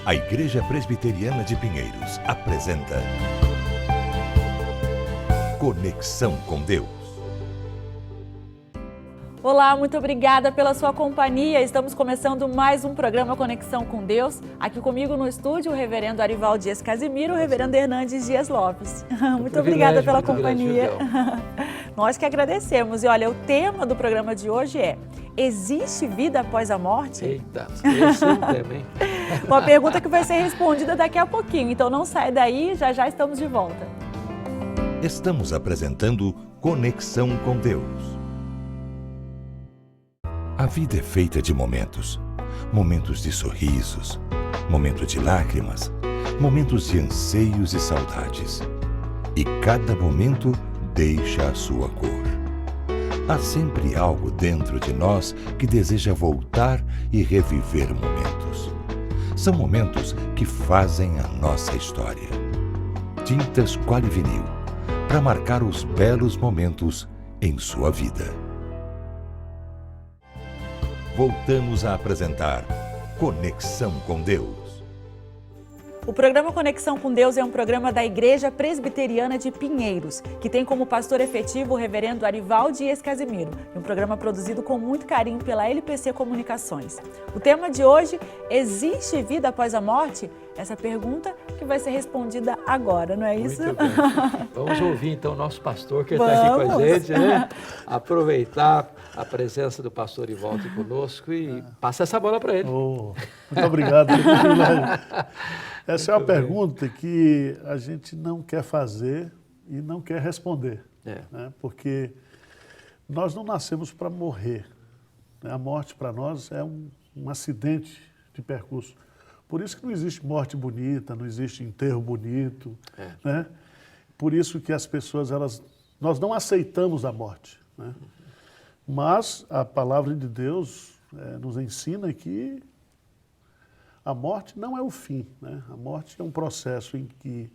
A Igreja Presbiteriana de Pinheiros apresenta Conexão com Deus. Olá, muito obrigada pela sua companhia. Estamos começando mais um programa Conexão com Deus. Aqui comigo no estúdio o reverendo Arival Dias Casimiro, o reverendo Hernandes Dias Lopes. Muito obrigada pela companhia. Nós que agradecemos. E olha, o tema do programa de hoje é: existe vida após a morte? Eita, esse é um tema, hein? Uma pergunta que vai ser respondida daqui a pouquinho. Então não sai daí, já estamos de volta. Estamos apresentando Conexão com Deus. A vida é feita de momentos. Momentos de sorrisos, momentos de lágrimas, momentos de anseios e saudades. E cada momento deixa a sua cor. Há sempre algo dentro de nós que deseja voltar e reviver momentos. São momentos que fazem a nossa história. Tintas Qualivinil, para marcar os belos momentos em sua vida. Voltamos a apresentar Conexão com Deus. O programa Conexão com Deus é um programa da Igreja Presbiteriana de Pinheiros, que tem como pastor efetivo o reverendo Arival Dias Casimiro, e um programa produzido com muito carinho pela LPC Comunicações. O tema de hoje: existe vida após a morte? Essa pergunta que vai ser respondida agora, não é isso? Muito bem. Vamos ouvir então o nosso pastor que está aqui com a gente, né? Aproveitar a presença do pastor Ivaldo aqui conosco e passar essa bola para ele. Oh, muito obrigado. Essa é uma pergunta que a gente não quer fazer e não quer responder, né? Porque nós não nascemos para morrer, né? A morte para nós é um acidente de percurso. Por isso que não existe morte bonita, não existe enterro bonito, né? Por isso que as pessoas, nós não aceitamos a morte, né? Mas a palavra de Deus nos ensina que a morte não é o fim, né? A morte é um processo em que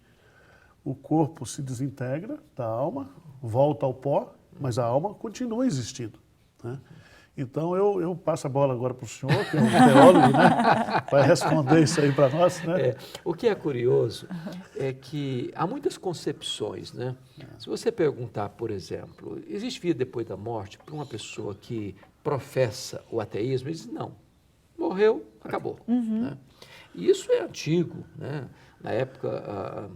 o corpo se desintegra da alma, volta ao pó, mas a alma continua existindo, né? Então eu passo a bola agora para o senhor, que é um teólogo, né? Vai responder isso aí para nós, né? O que é curioso é que há muitas concepções, né? Se você perguntar, por exemplo, existe vida depois da morte, para uma pessoa que professa o ateísmo, ele diz não, morreu, acabou. Né? E isso é antigo, né? Na época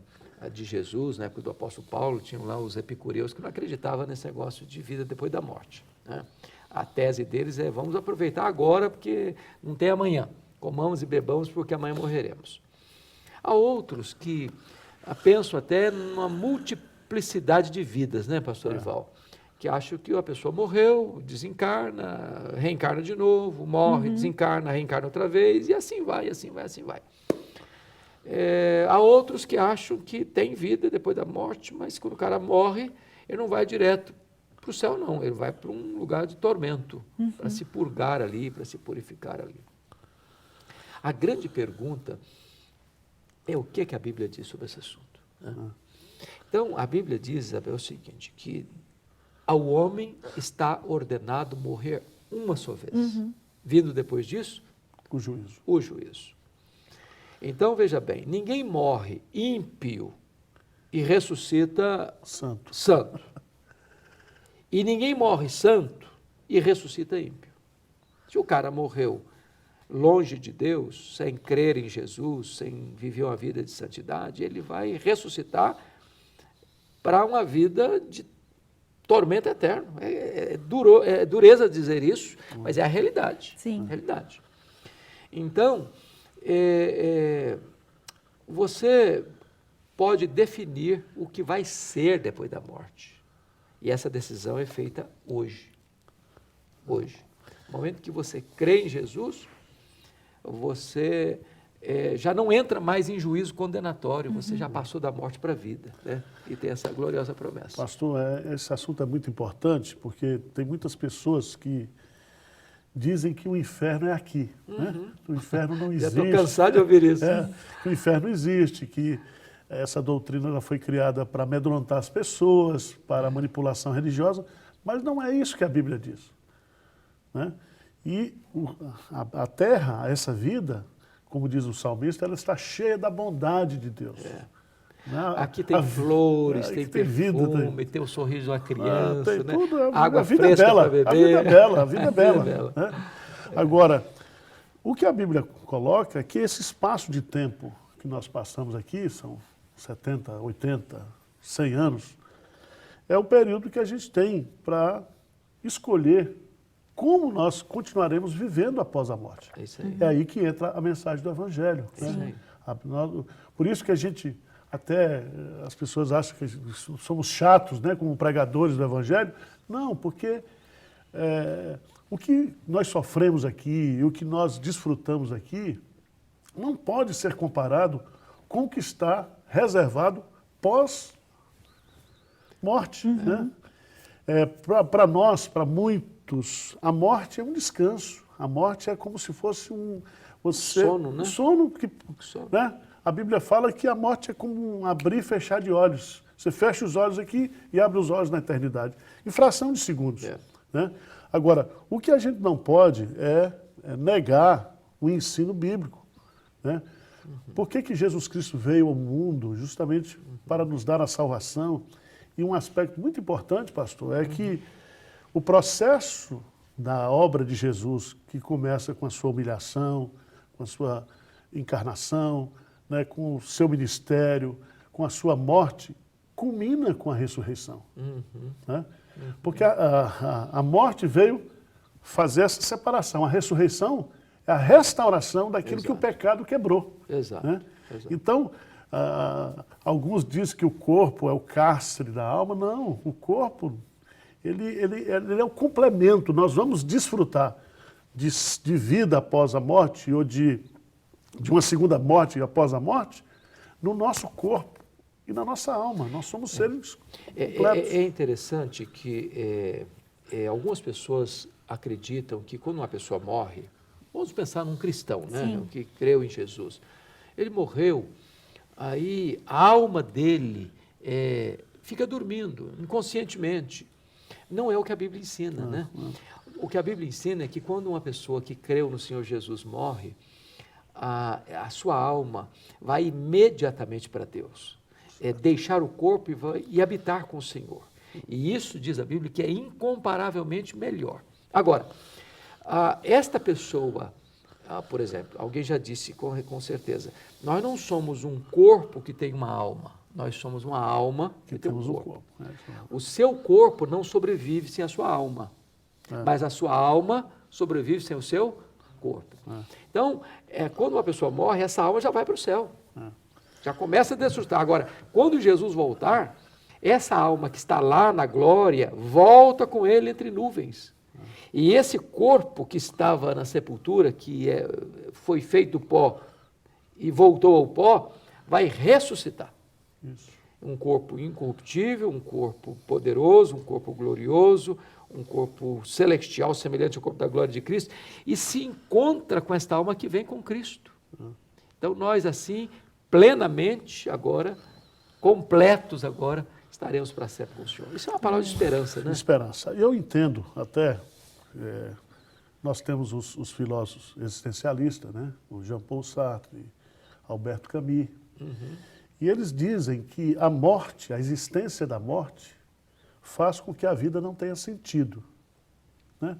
de Jesus, na época do apóstolo Paulo, tinham lá os epicureus que não acreditavam nesse negócio de vida depois da morte, né? A tese deles é: vamos aproveitar agora porque não tem amanhã. Comamos e bebamos porque amanhã morreremos. Há outros que pensam até numa multiplicidade de vidas, né, pastor Ival? Que acham que a pessoa morreu, desencarna, reencarna de novo, morre, desencarna, reencarna outra vez, e assim vai, assim vai, assim vai. Há outros que acham que tem vida depois da morte, mas quando o cara morre, ele não vai direto para o céu, não. Ele vai para um lugar de tormento, para se purgar ali, para se purificar ali. A grande pergunta é o que a Bíblia diz sobre esse assunto, né? Então, a Bíblia diz, Isabel, o seguinte, que ao homem está ordenado morrer uma só vez. Vindo depois disso, O juízo. o juízo. Então, veja bem, ninguém morre ímpio e ressuscita santo. E ninguém morre santo e ressuscita ímpio. Se o cara morreu longe de Deus, sem crer em Jesus, sem viver uma vida de santidade, ele vai ressuscitar para uma vida de tormento eterno. É dureza dizer isso, mas é a realidade. Sim. A realidade. Então, você pode definir o que vai ser depois da morte. E essa decisão é feita hoje. Hoje. No momento que você crê em Jesus, você já não entra mais em juízo condenatório, você já passou da morte para a vida, né? E tem essa gloriosa promessa. Pastor, esse assunto é muito importante, porque tem muitas pessoas que dizem que o inferno é aqui, né? O inferno não existe. Já estou cansado de ouvir isso. Que o inferno existe, que essa doutrina ela foi criada para amedrontar as pessoas, para manipulação religiosa, mas não é isso que a Bíblia diz, né? E a terra, essa vida, como diz o salmista, ela está cheia da bondade de Deus. Aqui tem flores, tem perfume, vida, tem o sorriso de uma criança, tem né? tudo, Água a vida fresca é bela, para beber. a vida é bela, a vida é bela. Né? Agora, o que a Bíblia coloca é que esse espaço de tempo que nós passamos aqui, são 70, 80, 100 anos, é o período que a gente tem para escolher como nós continuaremos vivendo após a morte. É isso aí. É aí que entra a mensagem do Evangelho. Né? Por isso que a gente, até as pessoas acham que somos chatos, né, como pregadores do Evangelho. Não, porque o que nós sofremos aqui, o que nós desfrutamos aqui, não pode ser comparado com o que está reservado pós-morte. Né? Para nós, para muitos, a morte é um descanso. A morte é como se fosse um sono, né? Sono, Sono. né? A Bíblia fala que a morte é como um abrir e fechar de olhos. Você fecha os olhos aqui e abre os olhos na eternidade. Em fração de segundos. Né? Agora, o que a gente não pode é negar o ensino bíblico. Né? Por que Jesus Cristo veio ao mundo? Justamente para nos dar a salvação. E um aspecto muito importante, pastor, é que o processo da obra de Jesus, que começa com a sua humilhação, com a sua encarnação, né, com o seu ministério, com a sua morte, culmina com a ressurreição. Né? Porque a morte veio fazer essa separação. A ressurreição é a restauração daquilo que o pecado quebrou. Né? Então, alguns dizem que o corpo é o cárcere da alma. Não, o corpo ele é o complemento. Nós vamos desfrutar de vida após a morte ou de uma segunda morte após a morte no nosso corpo e na nossa alma. Nós somos seres completos. É interessante que algumas pessoas acreditam que quando uma pessoa morre, vamos pensar num cristão, né, que creu em Jesus. Ele morreu, aí a alma dele fica dormindo, inconscientemente. Não é o que a Bíblia ensina, né? O que a Bíblia ensina é que quando uma pessoa que creu no Senhor Jesus morre, a sua alma vai imediatamente para Deus. Deixar o corpo e habitar com o Senhor. E isso, diz a Bíblia, que é incomparavelmente melhor. Agora, esta pessoa, por exemplo, alguém já disse com certeza, nós não somos um corpo que tem uma alma, nós somos uma alma que tem um corpo. O seu corpo não sobrevive sem a sua alma, mas a sua alma sobrevive sem o seu corpo. Então, quando uma pessoa morre, essa alma já vai para o céu. Já começa a desfrutar. Agora, quando Jesus voltar, essa alma que está lá na glória, volta com ele entre nuvens. E esse corpo que estava na sepultura, que foi feito do pó e voltou ao pó, vai ressuscitar. Isso. Um corpo incorruptível, um corpo poderoso, um corpo glorioso, um corpo celestial, semelhante ao corpo da glória de Cristo, e se encontra com esta alma que vem com Cristo. Então, nós assim, plenamente agora, completos agora, estaremos para sempre com o Senhor. Isso é uma palavra de esperança, né? Esperança. Eu entendo até, nós temos os filósofos existencialistas, né? O Jean-Paul Sartre, Alberto Camus, e eles dizem que a morte, a existência da morte, faz com que a vida não tenha sentido. Né?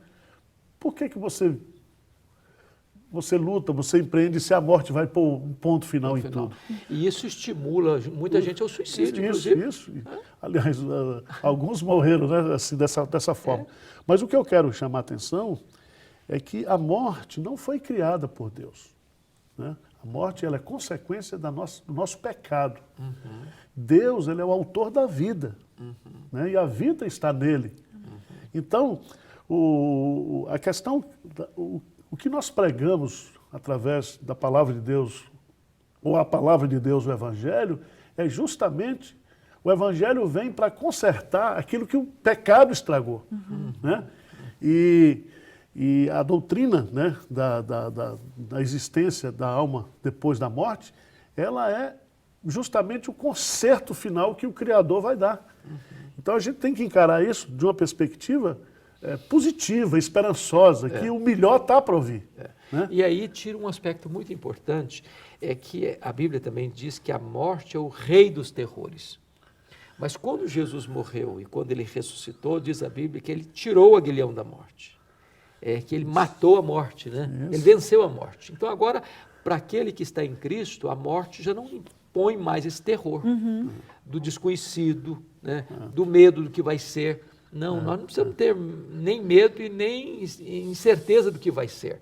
Por que você luta, você empreende se a morte vai pôr um ponto final em tudo? E isso estimula muita gente ao suicídio, inclusive. Isso. Aliás, alguns morreram, né, assim, dessa forma. Mas o que eu quero chamar a atenção é que a morte não foi criada por Deus. Né? A morte ela é consequência do nosso pecado. Deus ele é o autor da vida. Né? E a vida está nele. Então, a questão, o que nós pregamos através da palavra de Deus, ou a palavra de Deus, o Evangelho, é justamente, o Evangelho vem para consertar aquilo que o pecado estragou. Né? E a doutrina, né, da existência da alma depois da morte, ela é justamente o conserto final que o Criador vai dar. Então a gente tem que encarar isso de uma perspectiva positiva, esperançosa, que o melhor está para vir. Né? E aí tira um aspecto muito importante, é que a Bíblia também diz que a morte é o rei dos terrores. Mas quando Jesus morreu e quando ele ressuscitou, diz a Bíblia que ele tirou o aguilhão da morte. Que ele matou a morte, né? Ele venceu a morte. Então agora, para aquele que está em Cristo, a morte já não impõe mais esse terror do desconhecido, né? Do medo do que vai ser. Não, nós não precisamos ter nem medo e nem incerteza do que vai ser.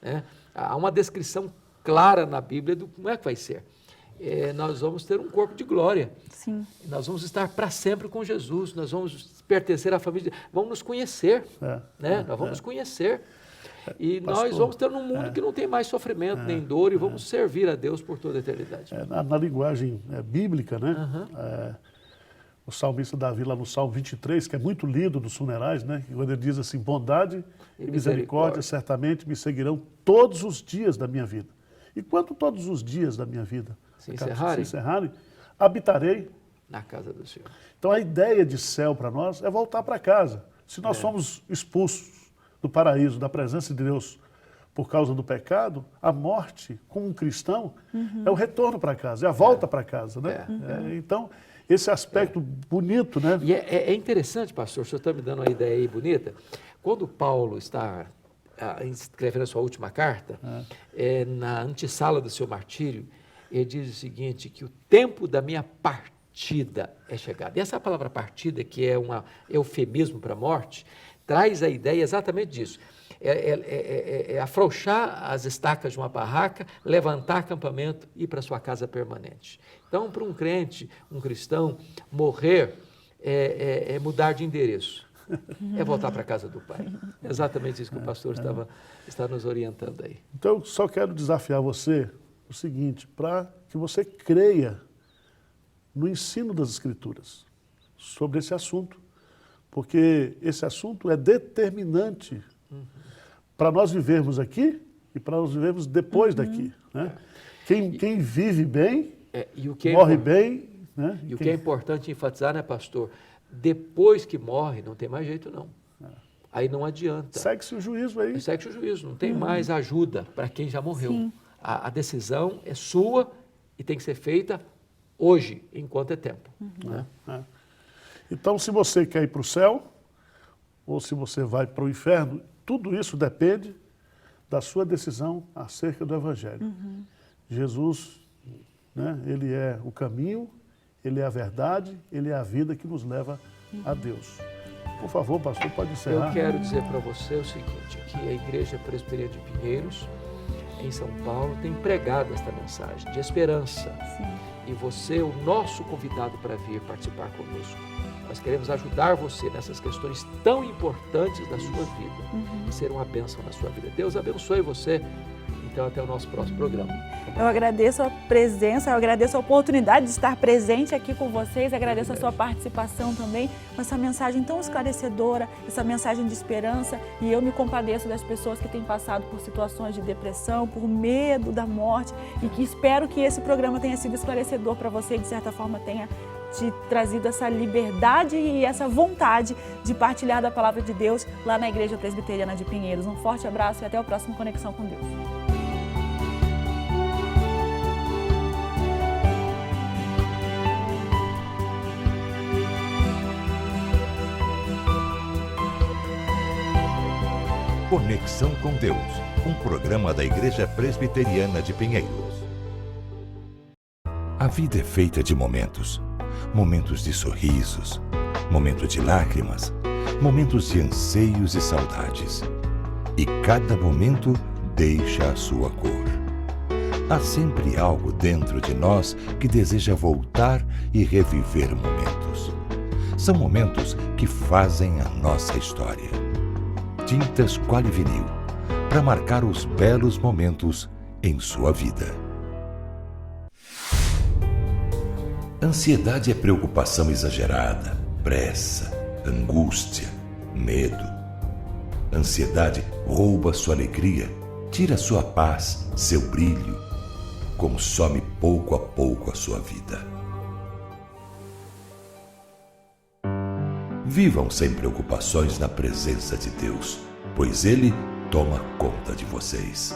Né? Há uma descrição clara na Bíblia do como é que vai ser. Nós vamos ter um corpo de glória. Sim. Nós vamos estar para sempre com Jesus, nós vamos pertencer à família, vamos nos conhecer, né? Nós vamos nos conhecer. E Pastor, nós vamos ter um mundo que não tem mais sofrimento nem dor e vamos servir a Deus por toda a eternidade. Na linguagem bíblica, né? O salmista Davi, lá no Salmo 23, que é muito lido nos funerais, né? Quando ele diz assim, bondade e misericórdia certamente me seguirão todos os dias da minha vida. E quanto todos os dias da minha vida se encerrarem, habitarei na casa do Senhor. Então a ideia de céu para nós é voltar para casa. Se nós somos expulsos do paraíso, da presença de Deus por causa do pecado, a morte, como um cristão, é o retorno para casa, é a volta para casa, né? Então, esse aspecto bonito, né? E é interessante, pastor, o senhor está me dando uma ideia aí bonita. Quando Paulo está escrevendo a sua última carta, na antessala do seu martírio, ele diz o seguinte, que o tempo da minha partida é chegado. E essa palavra partida, que é um eufemismo para a morte, traz a ideia exatamente disso. Afrouxar as estacas de uma barraca, levantar acampamento e ir para sua casa permanente. Então, para um crente, um cristão, morrer é mudar de endereço. É voltar para a casa do Pai. É exatamente isso que o pastor está nos orientando aí. Então, eu só quero desafiar você o seguinte, para que você creia no ensino das Escrituras sobre esse assunto, porque esse assunto é determinante para nós vivermos aqui e para nós vivermos depois daqui. Né? Quem vive bem, morre bem. Né? E o que é importante enfatizar, né, pastor? Depois que morre, não tem mais jeito, não. Aí não adianta. Segue-se o juízo aí. Segue-se o juízo, não tem mais ajuda para quem já morreu. A decisão é sua e tem que ser feita hoje, enquanto é tempo. Né? Então, se você quer ir para o céu, ou se você vai para o inferno, tudo isso depende da sua decisão acerca do Evangelho. Jesus, né, ele é o caminho, ele é a verdade, ele é a vida que nos leva a Deus. Por favor, pastor, pode encerrar. Eu quero dizer para você o seguinte, que a Igreja Presbiteriana de Pinheiros, em São Paulo, tem pregado esta mensagem de esperança. E você é o nosso convidado para vir participar conosco. Nós queremos ajudar você nessas questões tão importantes da sua vida e ser uma bênção na sua vida. Deus abençoe você. Então, até o nosso próximo programa. Eu agradeço a presença, eu agradeço a oportunidade de estar presente aqui com vocês, agradeço a sua participação também, com essa mensagem tão esclarecedora, essa mensagem de esperança, e eu me compadeço das pessoas que têm passado por situações de depressão, por medo da morte, e que espero que esse programa tenha sido esclarecedor para você e, de certa forma, tenha te trazido essa liberdade e essa vontade de partilhar da Palavra de Deus lá na Igreja Presbiteriana de Pinheiros. Um forte abraço e até o próximo Conexão com Deus. Conexão com Deus, um programa da Igreja Presbiteriana de Pinheiros. A vida é feita de momentos. Momentos de sorrisos, momentos de lágrimas, momentos de anseios e saudades. E cada momento deixa a sua cor. Há sempre algo dentro de nós que deseja voltar e reviver momentos. São momentos que fazem a nossa história. Tintas Quali-Vinil, para marcar os belos momentos em sua vida. Ansiedade é preocupação exagerada, pressa, angústia, medo. Ansiedade rouba sua alegria, tira sua paz, seu brilho, consome pouco a pouco a sua vida. Vivam sem preocupações na presença de Deus, pois Ele toma conta de vocês.